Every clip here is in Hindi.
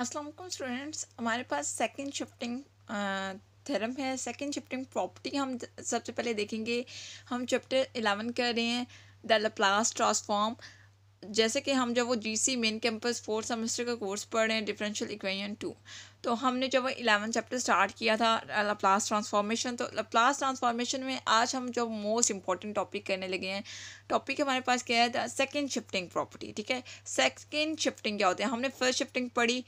अस्सलाम वालेकुम स्टूडेंट्स, हमारे पास सेकंड शिफ्टिंग थ्योरम है। सेकंड शिफ्टिंग प्रॉपर्टी हम सबसे पहले देखेंगे। हम चैप्टर 11 कर रहे हैं द लैप्लास ट्रांसफॉर्म। जैसे कि हम जब वो GC main campus 4th semester का कोर्स पढ़ रहे हैं डिफरेंशियल इक्वेशन 2, तो हमने जब वो 11 चैप्टर स्टार्ट किया था लैप्लास ट्रांसफॉर्मेशन, तो लैप्लास ट्रांसफॉर्मेशन में आज हम जो मोस्ट इंपॉर्टेंट टॉपिक करने लगे हैं, टॉपिक हमारे पास क्या है, द सेकंड शिफ्टिंग प्रॉपर्टी। ठीक है, सेकंड शिफ्टिंग क्या होती है? हमने फर्स्ट शिफ्टिंग पढ़ी,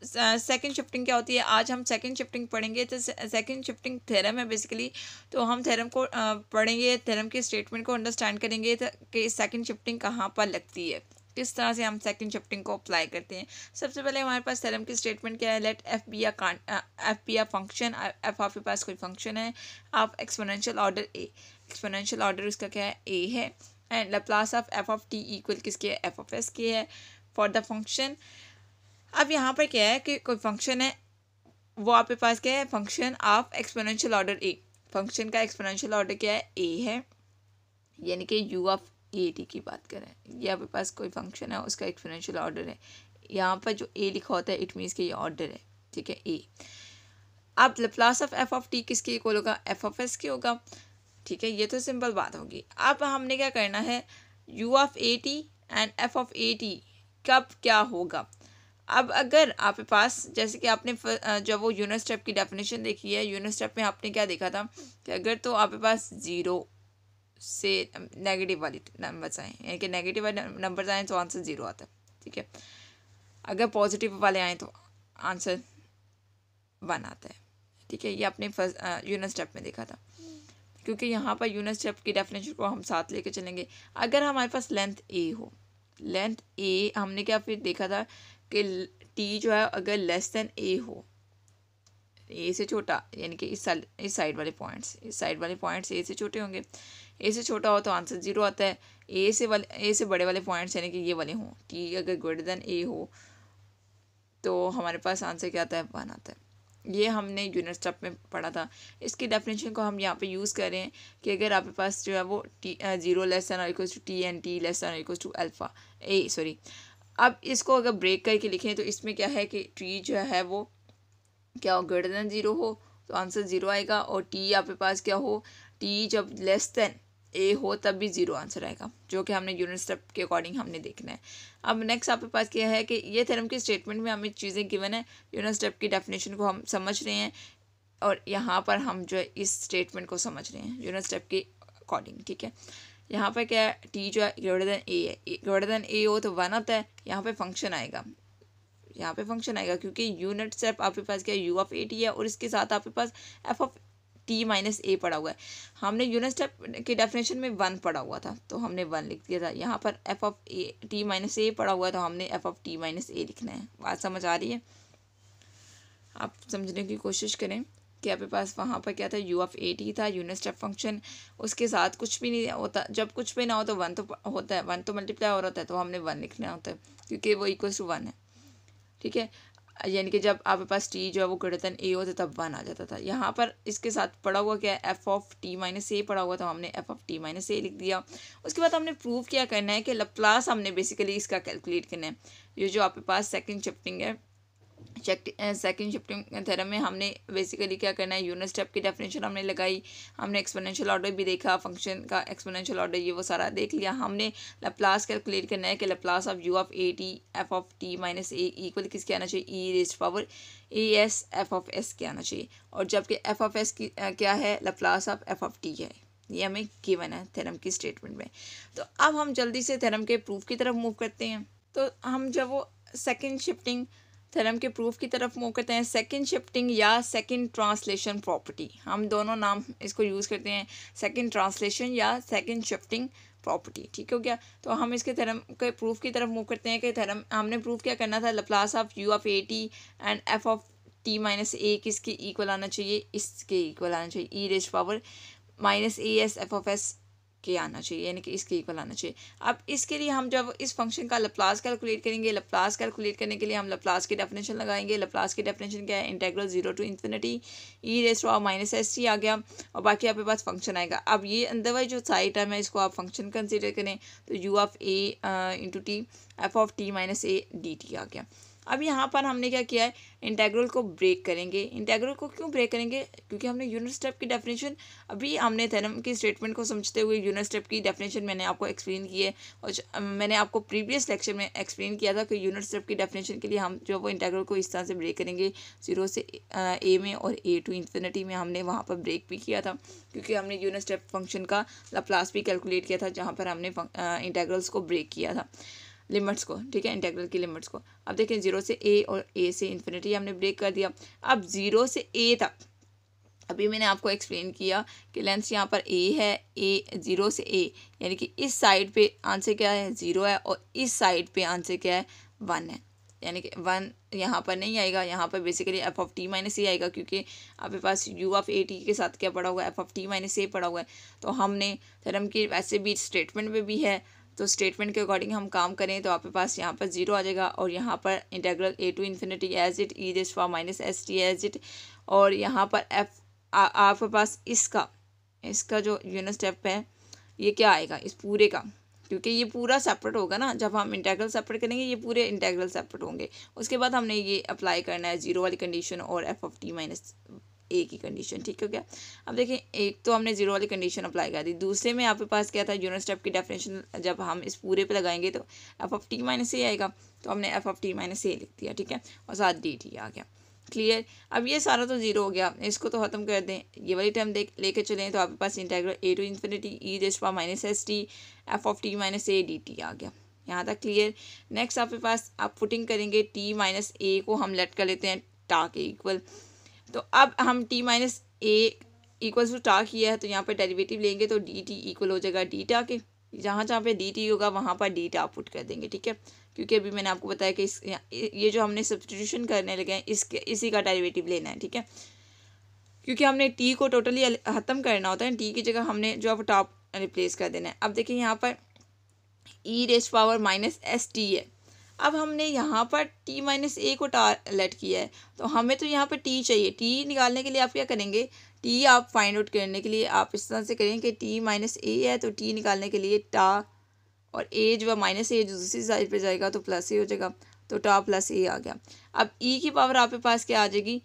सेकंड शिफ्टिंग क्या होती है? आज हम सेकंड शिफ्टिंग पढ़ेंगे। तो सेकंड शिफ्टिंग थ्योरम है बेसिकली। तो हम थ्योरम को पढ़ेंगे, थ्योरम के स्टेटमेंट को अंडरस्टैंड करेंगे कि सेकंड शिफ्टिंग कहाँ पर लगती है, किस तरह से हम सेकंड शिफ्टिंग को अप्लाई करते हैं। सबसे पहले हमारे पास थ्योरम की स्टेटमेंट क्या है? लेट एफ बी आ फंक्शन। एफ आपके पास कोई फंक्शन है, आप एक्सपोनेंशियल ऑर्डर ए, एक्सपोनेंशियल ऑर्डर उसका क्या है? ए है। And Laplace of F of T equal किसके है? एफ ऑफ एस की है फॉर द फंक्शन। अब यहाँ पर क्या है कि कोई फंक्शन है, वो आपके पास क्या है? Function of exponential order A. Function का एक्सपोनेंशियल ऑर्डर क्या है? ए है, यानी कि यू ऑफ ए टी की बात करें, ये आपके पास कोई फंक्शन है, उसका एक्सपोनेंशियल ऑर्डर है। यहाँ पर जो ए लिखा होता है इट मीन्स कि ये ऑर्डर है। ठीक है, ए। अब Laplace of F of T किसके इक्वल होगा? एफ ऑफ एस की होगा। ठीक है, ये तो सिंपल बात होगी। अब हमने क्या करना है? You of A T and F of A T कब क्या होगा? अब अगर आपके पास, जैसे कि आपने जब वो यूनिट स्टेप की डेफिनेशन देखी है, यूनिट स्टेप में आपने क्या देखा था कि अगर तो आपके पास ज़ीरो से नेगेटिव वाली नंबर्स आए, यानी कि नेगेटिव वाले नंबर्स आए तो आंसर ज़ीरो आता है। ठीक है, अगर पॉजिटिव वाले आए तो आंसर 1 आता है। ठीक है, ये आपने फर्स्ट यूनिट स्टेप में देखा था, क्योंकि यहाँ पर यूनिट स्टेप की डेफिनेशन को हम साथ लेके चलेंगे। अगर हमारे पास लेंथ ए हो, लेंथ ए, हमने क्या फिर देखा था कि टी जो है अगर लेस देन ए हो, ए से छोटा, यानी कि इस साइड वाले पॉइंट्स, इस साइड वाले पॉइंट्स ए से छोटे होंगे, ए से छोटा हो तो आंसर ज़ीरो आता है। ए से बड़े वाले पॉइंट्स यानी कि ये वाले हों, टी अगर ग्रेटर देन ए हो तो हमारे पास आंसर क्या आता है? 1 आता है। ये हमने यूनिट स्टेप में पढ़ा था। इसकी डेफिनेशन को हम यहाँ पे यूज़ कर रहे हैं कि अगर आपके पास जो है वो टी ज़ीरो लेस दैन और equals to T and T less than और equals to alpha A, sorry. अब इसको अगर ब्रेक करके लिखें तो इसमें क्या है कि टी जो है वो क्या हो? ग्रेटर देन ज़ीरो हो तो आंसर ज़ीरो आएगा, और टी आपके पास क्या हो? टी जब लेस देन ए हो तब भी ज़ीरो आंसर आएगा, जो कि हमने यूनिट स्टेप के अकॉर्डिंग हमने देखना है। अब नेक्स्ट आपके पास क्या है कि ये थ्योरम की स्टेटमेंट में हमें चीज़ें गिवन है, यूनिट स्टेप की डेफिनेशन को हम समझ रहे हैं, और यहाँ पर हम जो है इस स्टेटमेंट को समझ रहे हैं यूनिट स्टेप के अकॉर्डिंग। ठीक है, यहाँ पर क्या है? टी जो है ग्रेटर देन ए है, ग्रेटर देन ए हो तो 1 आता है। यहाँ पे फंक्शन आएगा, यहाँ पे फंक्शन आएगा, क्योंकि यूनिट स्टेप आपके पास क्या है? यू ऑफ ए टी है, और इसके साथ आपके पास F of T minus A पड़ा हुआ है। हमने यूनिट स्टेप की डेफिनेशन में 1 पड़ा हुआ था तो हमने 1 लिख दिया था। यहाँ पर F of A T minus A पड़ा हुआ है तो हमने F of T minus A लिखना है। बात समझ आ रही है? आप समझने की कोशिश करें कि आपके पास वहाँ पर क्या था? यू ऑफ ए टी था, यूनिट स्टेप फंक्शन, उसके साथ कुछ भी नहीं होता। जब कुछ भी ना हो तो 1 तो होता है, 1 तो मल्टीप्लाई हो रहा है, तो हमने 1 लिखना होता है क्योंकि वो इक्वल टू 1 है। ठीक है, यानी कि जब आपके पास टी जो है वो ग्रेटर देन ए होता तब 1 आ जाता था। यहाँ पर इसके साथ पड़ा हुआ क्या है? F of T minus A पड़ा हुआ था, हमने एफ ऑफ टी माइनस ए लिख दिया। उसके बाद हमने प्रूव क्या करना है कि लैप्लास हमने बेसिकली इसका कैलकुलेट करना है। ये जो आपके पास सेकंड शिफ्टिंग है, सेकंड शिफ्टिंग थ्योरम में हमने बेसिकली क्या करना है? यूनिट स्टेप की डेफिनेशन हमने लगाई, हमने एक्सपोनेंशियल ऑर्डर भी देखा, फंक्शन का एक्सपोनेंशियल ऑर्डर ये वो सारा देख लिया। हमने लैप्लास कैलकुलेट करना है कि Laplace of you of A T F of T minus A equal किसके आना चाहिए? E raised power A S F of S के आना चाहिए, और जबकि एफ ऑफ एस की क्या है? Laplace of F of T है। ये हमें गिवन है थ्योरम की स्टेटमेंट में। तो अब हम जल्दी से थ्योरम के प्रूफ की तरफ मूव करते हैं। तो हम जब वो सेकेंड शिफ्टिंग थ्योरम के प्रूफ की तरफ मूव करते हैं, सेकंड शिफ्टिंग या सेकंड ट्रांसलेशन प्रॉपर्टी, हम दोनों नाम इसको यूज़ करते हैं, सेकंड ट्रांसलेशन या सेकंड शिफ्टिंग प्रॉपर्टी। ठीक हो गया? तो हम इसके थ्योरम के प्रूफ की तरफ मूव करते हैं कि थ्योरम हमने प्रूफ क्या करना था? Laplace of you of A T and F of T minus A किसके इक्वल आना चाहिए? इसके इक्वल आना चाहिए, E raised power minus A S F of S के आना चाहिए, यानी कि इसके इक्वल आना चाहिए। अब इसके लिए हम जब इस फंक्शन का लैप्लास कैलकुलेट करेंगे, लैप्लास कैलकुलेट करने के लिए हम लैप्लास की डेफिनेशन लगाएंगे। लैप्लास की डेफिनेशन क्या है? Integral 0 to infinity E raised power minus S T आ गया, और बाकी आपके पास फंक्शन आएगा। अब ये अंदर वाली जो साइड है, मैं इसको आप फंक्शन कंसिडर करें तो U of A into T F of T minus A D T आ गया। अब यहाँ पर हमने क्या किया है, इंटेग्रल को ब्रेक करेंगे। इंटेग्रल को क्यों ब्रेक करेंगे, क्योंकि हमने यूनिट स्टेप की डेफिनेशन, अभी हमने थ्योरम की स्टेटमेंट को समझते हुए यूनिट स्टेप की डेफिनेशन मैंने आपको एक्सप्लेन की है, और मैंने आपको प्रीवियस लेक्चर में एक्सप्लेन किया था कि यूनिट स्टेप की डेफिनेशन के लिए हम जो वो इंटेग्रल को इस तरह से ब्रेक करेंगे, 0 से a में और a टू इन्फिनिटी में हमने वहाँ पर ब्रेक भी किया था, क्योंकि हमने यूनिट स्टेप फंक्शन का लाप्लास भी कैलकुलेट किया था, जहाँ पर हमने इंटेग्रल्स को ब्रेक किया था, लिमिट्स को, ठीक है, इंटेग्रल की लिमिट्स को। अब देखें 0 से a और a से इन्फिनिटी हमने ब्रेक कर दिया। अब 0 से a तक अभी मैंने आपको एक्सप्लेन किया कि लेंथ यहाँ पर a है, a 0 से a, यानी कि इस साइड पे आंसर क्या है 0 है, और इस साइड पे आंसर क्या है 1 है, यानी कि 1 यहाँ पर नहीं आएगा, यहाँ पर basically F of T minus A आएगा, क्योंकि आपके पास यू ऑफ ए टी के साथ क्या पड़ा हुआ है, F of T minus A पड़ा हुआ है। तो हमने थ्योरम की वैसे भी स्टेटमेंट में भी है, तो स्टेटमेंट के अकॉर्डिंग हम काम करें तो आपके पास यहाँ पर 0 आ जाएगा, और यहाँ पर integral A to infinity as it E raise power minus S T as it, और यहाँ पर एफ आपके पास इसका जो यूनिट स्टेप है ये क्या आएगा इस पूरे का, क्योंकि ये पूरा सेपरेट होगा ना, जब हम इंटेग्रल सेपरेट करेंगे ये पूरे इंटेग्रल सेपरेट होंगे। उसके बाद हमने ये अप्लाई करना है 0 वाली कंडीशन और एफ ऑफ टी माइनस ए की कंडीशन, ठीक है क्या। अब देखिए एक तो हमने 0 वाली कंडीशन अप्लाई कर दी, दूसरे में आपके पास क्या था, यूनिट स्टेप की डेफिनेशन जब हम इस पूरे पे लगाएंगे तो F of T minus A आएगा, तो हमने एफ ऑफ टी माइनस ए लिख दिया, ठीक है, और साथ डी टी आ गया, क्लियर। अब ये सारा तो 0 हो गया, इसको तो ख़त्म कर दें, ये वाली टर्म लेके चलें तो आपके पास integral A to infinity e raise power minus S t F of T minus A D T आ गया, यहाँ तक क्लियर। नेक्स्ट आपके पास आप पुटिंग करेंगे टी माइनस ए को हम लेट कर लेते हैं टा के इक्वल, तो अब हम T minus A equal to टा किया है, तो यहाँ पर डेरिवेटिव लेंगे तो डी टी इक्वल हो जाएगा डी टा के, जहाँ जहाँ पे डी टी होगा वहाँ पर डी टा पुट कर देंगे, ठीक है, क्योंकि अभी मैंने आपको बताया कि ये जो हमने सब्स्टिट्यूशन करने लगे हैं इसी का डेरिवेटिव लेना है, ठीक है, क्योंकि हमने टी को टोटली ख़त्म करना होता है, टी की जगह हमने जो अब टॉप रिप्लेस कर देना है। अब देखिए यहाँ पर ई raise power minus S T है, अब हमने यहाँ पर टी माइनस ए को लेट किया है, तो हमें तो यहाँ पर टी चाहिए, टी निकालने के लिए आप क्या करेंगे, टी आप फाइंड आउट करने के लिए आप इस तरह से करें कि टी माइनस ए है, तो टी निकालने के लिए टा और ए जो है माइनस ए जो दूसरी साइड पे जाएगा तो प्लस ए हो जाएगा, तो टा प्लस ए आ गया। अब ई की पावर आपके पास क्या आ जाएगी,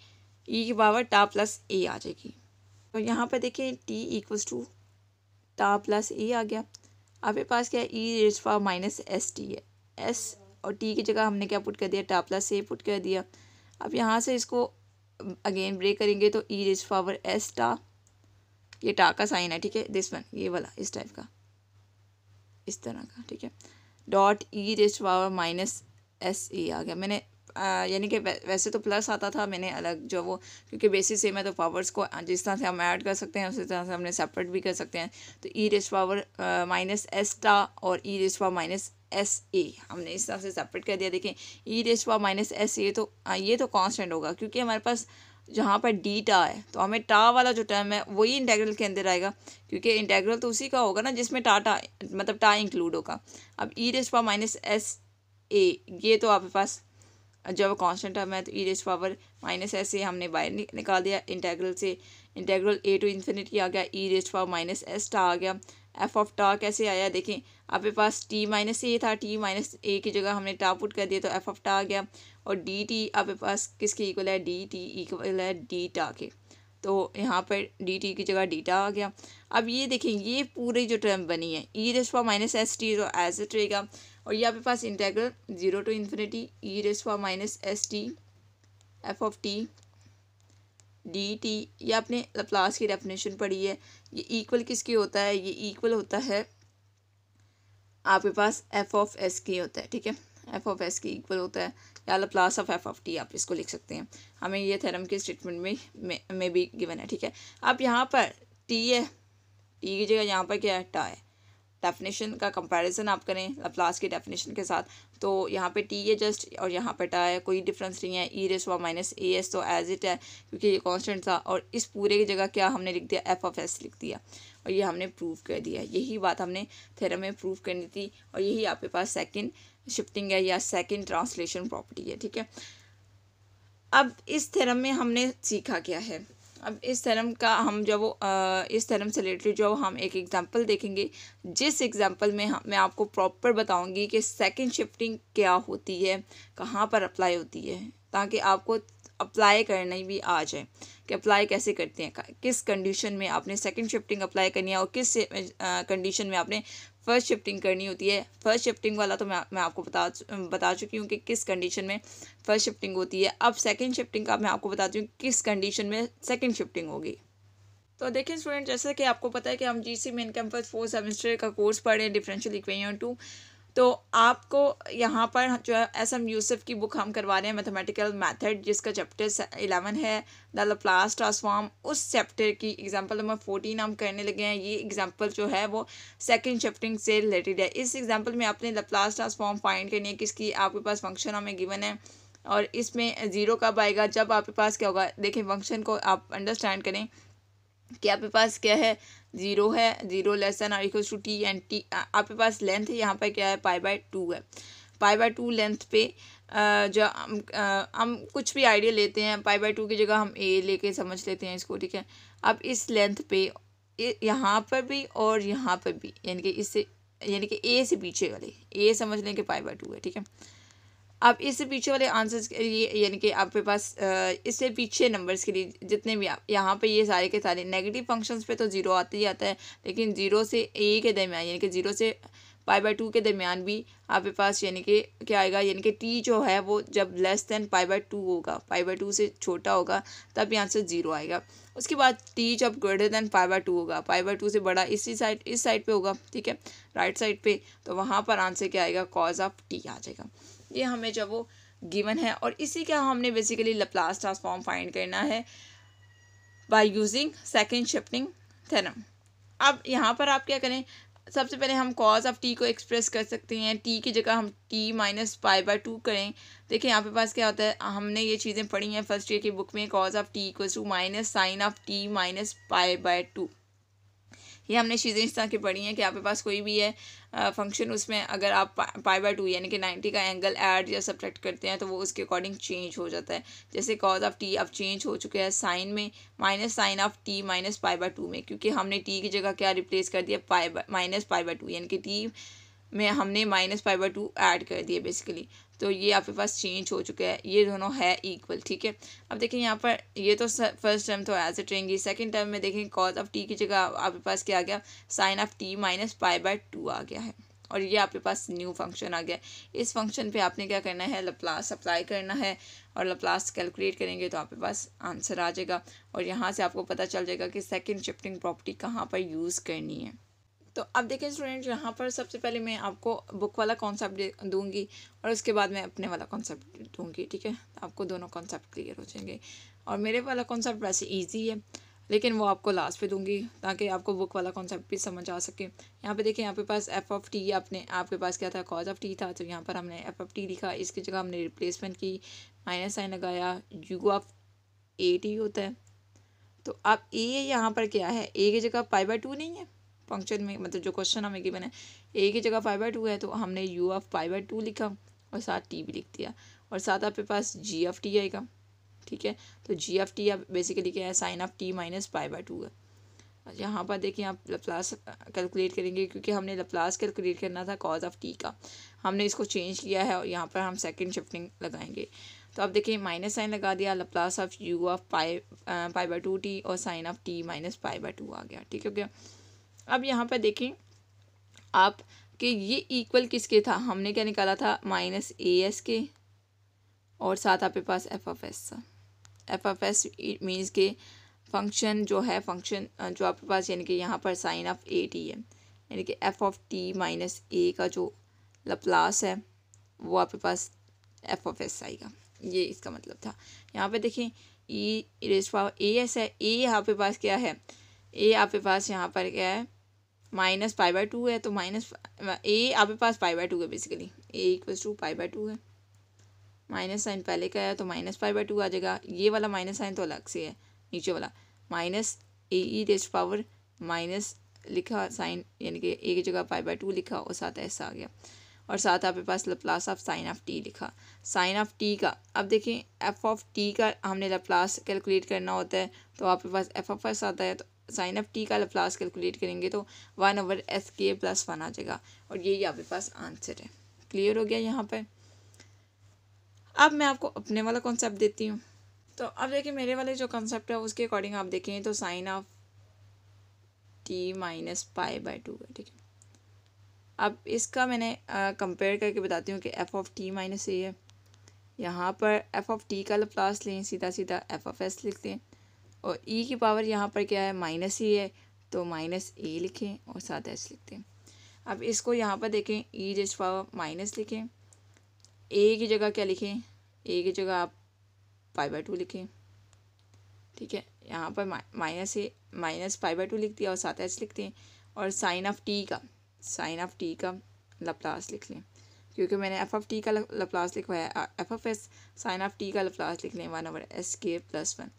ई की पावर टा प्लस ए आ जाएगी, तो यहाँ पर देखिए टी इक्वल्स टू टा प्लस ए आ गया। आपके पास क्या है, e raise power minus S T है, एस और टी की जगह हमने क्या पुट कर दिया, टा प्लस ए पुट कर दिया। अब यहाँ से इसको अगेन ब्रेक करेंगे तो ई रेज़ पावर एस टा, ये टा का साइन है, ठीक है, दिस वन ये वाला इस टाइप का इस तरह का, ठीक है, dot e raise power minus s a आ गया। मैंने यानी कि वैसे तो प्लस आता था, मैंने अलग जो वो क्योंकि बेसिस से मैं तो पावर्स को जिस तरह से हम ऐड कर सकते हैं उसी तरह से हमने सेपरेट भी कर सकते हैं, तो ई रेज़ पावर माइनस एस टा और ई रेज़ पावर माइनस एस ए हमने इस तरह से सेपरेट कर दिया। देखें ई रेज़ पावर माइनस एस ए तो ये तो कांस्टेंट होगा, क्योंकि हमारे पास जहाँ पर डी टा है तो हमें टा वाला जो टर्म है वही इंटेग्रल के अंदर आएगा, क्योंकि इंटेग्रल तो उसी का होगा ना जिसमें टा मतलब टा इंक्लूड होगा। अब ई रेज़ पावर माइनस एस ए ये तो आपके पास जब कांस्टेंट टर्म है, तो ई रेज़ पावर माइनस एस ए हमने बाहर निकाल दिया इंटेग्रल से, इंटेग्रल ए टू इन्फिनिटी आ गया, ई रेज़ पावर माइनस एस टा आ गया। एफ ऑफ टा कैसे आया, देखें आपके पास टी माइनस ए था, टी माइनस ए की जगह हमने टा पुट कर दिया तो एफ ऑफ टा आ गया, और डी टी आपके पास किसके इक्वल है, डी टी इक्वल है डी टा के, तो यहाँ पर डी टी की जगह डी टा आ गया। अब ये देखें ये पूरी जो टर्म बनी है e raise power minus S t तो एज इट रहेगा, और ये आपके पास integral 0 to infinity e raise power minus S t F of t d t, ये आपने लाप्लास की डेफिनेशन पढ़ी है। ये इक्वल किसकी होता है, ये इक्वल होता है आपके पास एफ ऑफ एस की होता है, ठीक है, एफ ऑफ एस की इक्वल होता है, या Laplace of F of T आप इसको लिख सकते हैं, हमें ये थ्योरम के स्टेटमेंट में भी गिवन है, ठीक है। अब यहाँ पर टी है, टी की जगह यहाँ पर क्या है, टा है, डेफिनेशन का कंपैरिजन आप करें लाप्लास की डेफिनेशन के साथ, तो यहाँ पे टी है जस्ट और यहाँ पे टा है, कोई डिफरेंस नहीं है, e raise power minus A S तो एज इट है क्योंकि ये कांस्टेंट था, और इस पूरे की जगह क्या हमने लिख दिया, एफ ऑफ एस लिख दिया, और ये हमने प्रूव कर दिया। यही बात हमने थ्योरम में प्रूव करनी थी, और यही आपके पास सेकंड शिफ्टिंग है या सेकंड ट्रांसलेशन प्रॉपर्टी है, ठीक है। अब इस थ्योरम में हमने सीखा क्या है, अब इस थ्योरम का हम जब इस थ्योरम से रिलेटेड जो हम एक एग्जांपल देखेंगे, जिस एग्जांपल में मैं आपको प्रॉपर बताऊंगी कि सेकंड शिफ्टिंग क्या होती है, कहाँ पर अप्लाई होती है, ताकि आपको अप्लाई करना भी आ जाए कि अप्लाई कैसे करते हैं, किस कंडीशन में आपने सेकंड शिफ्टिंग अप्लाई करनी है और किस कंडीशन में आपने फर्स्ट शिफ्टिंग करनी होती है। फर्स्ट शिफ्टिंग वाला तो मैं आपको बता चुकी हूँ कि किस कंडीशन में फर्स्ट शिफ्टिंग होती है। अब सेकंड शिफ्टिंग का मैं आपको बताती हूँ किस कंडीशन में सेकंड शिफ्टिंग होगी। तो देखिए स्टूडेंट, जैसे कि आपको पता है कि हम जीसी मेन कैंपस 4 सेमेस्टर का कोर्स पढ़ रहे हैं डिफरेंशियल इक्वेशन 2। तो आपको यहाँ पर जो है एस.एम. यूसुफ की बुक हम करवा रहे हैं मैथमेटिकल मेथड, जिसका चैप्टर 11 है द लप्लास ट्रांसफॉर्म। उस चैप्टर की एग्जांपल नंबर 14 हम करने लगे हैं। ये एग्जांपल जो है वो सेकंड शिफ्टिंग से रिलेटेड है। इस एग्जांपल में आपने लप्लास ट्रांसफॉर्म फाइंड करनी है किसकी, आपके पास फंक्शन हमें गिवन है और इसमें ज़ीरो कब आएगा, जब आपके पास क्या होगा। देखिए फंक्शन को आप अंडरस्टैंड करें कि आपके पास क्या है, ज़ीरो है, ज़ीरो लेस देन और equals to T, and T आपके पास लेंथ है यहाँ पर क्या है, पाई/2 है। पाई/2 लेंथ पे जो हम कुछ भी आइडिया लेते हैं, पाई/2 की जगह हम ए लेके समझ लेते हैं इसको, ठीक है। अब इस लेंथ पे यहाँ पर भी और यहाँ पर भी, यानी कि इससे यानी कि ए से पीछे वाले, ए समझ लें कि पाई/2 है, ठीक है। अब इससे पीछे वाले आंसर्स के लिए, यानी कि आपके पास इससे पीछे नंबर्स के लिए जितने भी आप यहाँ पे ये सारे के सारे नेगेटिव फंक्शंस पे तो ज़ीरो आते ही आता है, लेकिन ज़ीरो से ए के दरमियान, यानी कि ज़ीरो से पाई/2 के दरमियान भी आपके पास यानी कि क्या आएगा, यानी कि टी जो है वो जब लेस देन पाई/2 होगा, पाई/2 से छोटा होगा, तब यहाँ से ज़ीरो आएगा। उसके बाद टी जब ग्रेटर देन पाई/2 होगा, पाई/2 से बड़ा इसी साइड, इस साइड पे होगा, ठीक है, राइट साइड पे, तो वहाँ पर आंसर क्या आएगा, कॉज ऑफ टी आ जाएगा। ये हमें जब वो गिवन है, और इसी का हमने बेसिकली लप्लास ट्रांसफॉर्म फाइंड करना है by using second shifting theorem. अब यहाँ पर आप क्या करें, सबसे पहले हम कॉज ऑफ टी को एक्सप्रेस कर सकते हैं। टी की जगह हम टी माइनस पाई/2 करें। देखिए यहाँ पे पास क्या होता है, हमने ये चीज़ें पढ़ी हैं फर्स्ट ईयर की बुक में, cos of t equals to minus sine of T minus pi. ये हमने चीज़ें इस तरह की पढ़ी हैं कि आपके पास कोई भी है फंक्शन, उसमें अगर आप पाई/2 यानी कि 90 का एंगल ऐड या सब्ट्रैक्ट करते हैं तो वो उसके अकॉर्डिंग चेंज हो जाता है। जैसे कॉज ऑफ टी अब चेंज हो चुका है साइन में, minus sine of T minus pi में, क्योंकि हमने टी की जगह क्या रिप्लेस कर दिया, माइनस पाई/2, यानी कि टी में हमने माइनस पाई/2 ऐड कर दिया बेसिकली। तो ये आपके पास चेंज हो चुका है, ये दोनों है इक्वल, ठीक है। अब देखिए यहाँ पर ये तो फर्स्ट टर्म तो एज इट रहेंगी। सेकंड टर्म में देखें कॉज ऑफ टी की जगह आपके पास क्या आ गया, sign of T minus pi आ गया है, और ये आपके पास न्यू फंक्शन आ गया। इस फंक्शन पे आपने क्या करना है, लप्लास अप्लाई करना है, और लप्लास कैलकुलेट करेंगे तो आपके पास आंसर आ जाएगा, और यहाँ से आपको पता चल जाएगा कि सेकेंड शिफ्टिंग प्रॉपर्टी कहाँ पर यूज़ करनी है। तो अब देखिए स्टूडेंट, यहाँ पर सबसे पहले मैं आपको बुक वाला कॉन्सेप्ट दूंगी और उसके बाद मैं अपने वाला कॉन्सेप्ट दूंगी, ठीक है। आपको दोनों कॉन्सेप्ट क्लियर हो जाएंगे, और मेरे वाला कॉन्सेप्ट वैसे इजी है, लेकिन वो आपको लास्ट पे दूंगी ताकि आपको बुक वाला कॉन्सेप्ट भी समझ आ सके। यहाँ पे देखिए, यहाँ पे पास एफ ऑफ टी, आपके पास क्या था, कॉज ऑफ टी था, तो यहाँ पर हमने एफ ऑफ टी लिखा, इसकी जगह हमने रिप्लेसमेंट की, माइनस साइन लगाया, यू ऑफ ए टी होता है। तो अब ए यहाँ पर क्या है, ए की जगह पाई/2 नहीं है फंक्शन में, मतलब जो क्वेश्चन हमें गिवन है, ए की जगह पाई/2 है, तो हमने यू ऑफ पाई/2 लिखा और साथ टी भी लिख दिया, और साथ आपके पास जी ऑफ टी आएगा, ठीक है। तो जी ऑफ टी अब बेसिकली क्या है, साइन ऑफ टी माइनस पाई/2 है। यहाँ पर देखिए आप लप्लास कैलकुलेट करेंगे, क्योंकि हमने लप्लास कैलकुलेट करना था कॉज ऑफ टी का, हमने इसको चेंज किया है और यहाँ पर हम सेकंड शिफ्टिंग लगाएंगे। तो अब देखिए माइनस साइन लगा दिया, Laplace of you of pi t, और sine of T minus pi आ गया, ठीक हो गया। अब यहाँ पर देखें आप कि ये इक्वल किसके था, हमने क्या निकाला था, माइनस ए एस के, और साथ आपके पास एफ ऑफ एस था। एफ ऑफ एस मीन्स के फंक्शन जो है, फंक्शन जो आपके पास यानी कि यहाँ पर साइन ऑफ ए टी है, यानी कि एफ ऑफ टी माइनस ए का जो लप्लास है वो आपके पास एफ ऑफ एस आएगा, ये इसका मतलब था। यहाँ पे देखें ई रेज़ पावर ए एस है, ए आपके पास क्या है, ए आपके पास यहाँ पर क्या है, माइनस पाई/2 है, तो माइनस ए आपके पास पाई/2 है बेसिकली, ए इक्वल्स टू पाई/2 है, माइनस साइन पहले का है तो माइनस पाई/2 आ जाएगा। ये वाला माइनस साइन तो अलग से है, नीचे वाला माइनस ए ई रेज़ पावर माइनस लिखा साइन, यानी कि ए की जगह पाई/2 लिखा और साथ ऐसा आ गया। और साथ आपके पास Laplace of sine of t लिखा। साइन ऑफ टी का अब देखिए एफ ऑफ टी का हमने लप्लास कैलकुलेट करना होता है, तो आपके पास एफ ऑफ एस आता है, तो साइन ऑफ टी का लप्लास कैलकुलेट करेंगे तो 1/SK+1 आ जाएगा, और यही आपके पास आंसर है। क्लियर हो गया यहाँ पर। अब मैं आपको अपने वाला कॉन्सेप्ट देती हूँ। तो अब देखिए मेरे वाले जो कॉन्सेप्ट है उसके अकॉर्डिंग आप देखें तो sine of T minus pi by 2 है, ठीक है। अब इसका मैंने कंपेयर करके बताती हूँ कि एफ ऑफ टी माइनस ए है, यहाँ पर एफ ऑफ टी का लप्लास लें, सीधा सीधा एफ ऑफ एस लिखते हैं, और ई की पावर यहाँ पर क्या है माइनस ई है, तो माइनस ए लिखें और साथ एस लिखते हैं। अब इसको यहाँ पर देखें ई रेज़्ड पावर माइनस लिखें, ए की जगह क्या लिखें, ए की जगह आप पाई बाई 2 लिखें, ठीक है। यहाँ पर minus A minus pi by 2 लिख दिया और साथ एच लिखते हैं, और साइन ऑफ टी का लप्लास लिख लें, क्योंकि मैंने एफ ऑफ टी का लप्लास लिखवाया, F of S sine of T का लप्लास लिख लें 1/SK+1।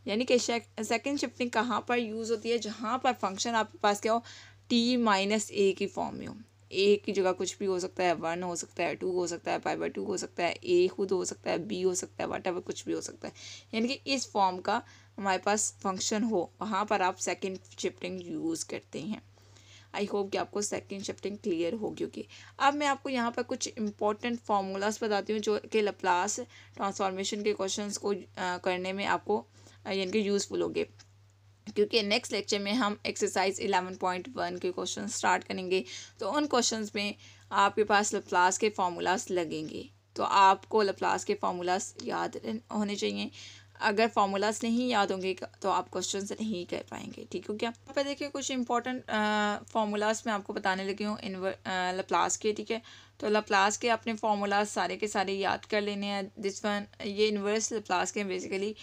यानी कि सेकंड शिफ्टिंग कहाँ पर यूज़ होती है, जहाँ पर फंक्शन आपके पास क्या हो टी माइनस ए की फॉर्म में हो। ए की जगह कुछ भी हो सकता है, 1 हो सकता है, 2 हो सकता है, पाई बाई 2 हो सकता है, ए खुद हो सकता है, बी हो सकता है, वट एवर कुछ भी हो सकता है। यानी कि इस फॉर्म का हमारे पास फंक्शन हो, वहाँ पर आप सेकंड शिफ्टिंग यूज़ करते हैं। आई होप कि आपको सेकंड शिफ्टिंग क्लियर होगी। क्योंकि अब मैं आपको यहाँ पर कुछ इंपॉर्टेंट फार्मूलाज बताती हूँ जो कि लप्लास ट्रांसफॉर्मेशन के क्वेश्चंस को करने में आपको यानी कि यूज़फुल होंगे, क्योंकि नेक्स्ट लेक्चर में हम एक्सरसाइज 11.1 के क्वेश्चन स्टार्ट करेंगे। तो उन क्वेश्चंस में आपके पास लप्लास के फार्मूलाज लगेंगे, तो आपको लप्लास के फार्मूलाज याद होने चाहिए। अगर फार्मूलाज नहीं याद होंगे तो आप क्वेश्चंस नहीं कर पाएंगे, ठीक हो क्या। यहाँ पर देखिए कुछ इंपॉर्टेंट फार्मूलाज मैं आपको बताने लगी हूँ लप्लास के, ठीक है। तो लप्लास के अपने फार्मूलाज सारे के सारे याद कर लेने हैं। दिस वन ये इन्वर्स लप्लास के बेसिकली,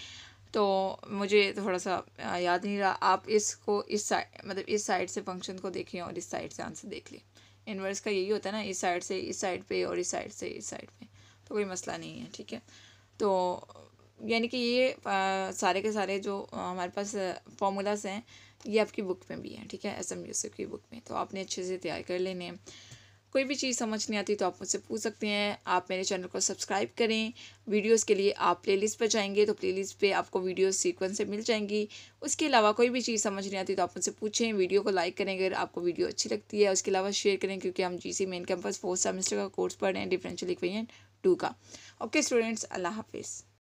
तो मुझे थोड़ा सा याद नहीं रहा। आप इसको इस साइड मतलब इस साइड से फंक्शन को देखें और इस साइड से आंसर देख लें। इन्वर्स का यही होता है ना, इस साइड से इस साइड पे और इस साइड से इस साइड पे, तो कोई मसला नहीं है, ठीक है। तो यानी कि ये सारे के सारे जो हमारे पास फार्मूलाज हैं ये आपकी बुक में भी हैं, ठीक है, SM यूसुफ की बुक में। तो आपने अच्छे से तैयार कर लेने हैं। कोई भी चीज़ समझ नहीं आती तो आप मुझसे पूछ सकते हैं। आप मेरे चैनल को सब्सक्राइब करें। वीडियोस के लिए आप प्लेलिस्ट पर जाएंगे तो प्लेलिस्ट पे आपको वीडियोस सीक्वेंस से मिल जाएंगी। उसके अलावा कोई भी चीज़ समझ नहीं आती तो आप मुझसे पूछें। वीडियो को लाइक करें अगर आपको वीडियो अच्छी लगती है। उसके अलावा शेयर करें, क्योंकि हम GC main campus 4th semester का कोर्स पढ़ रहे हैं, डिफरेंशियल इक्वेशन 2 का। ओके स्टूडेंट्स, अल्लाह हाफिज़।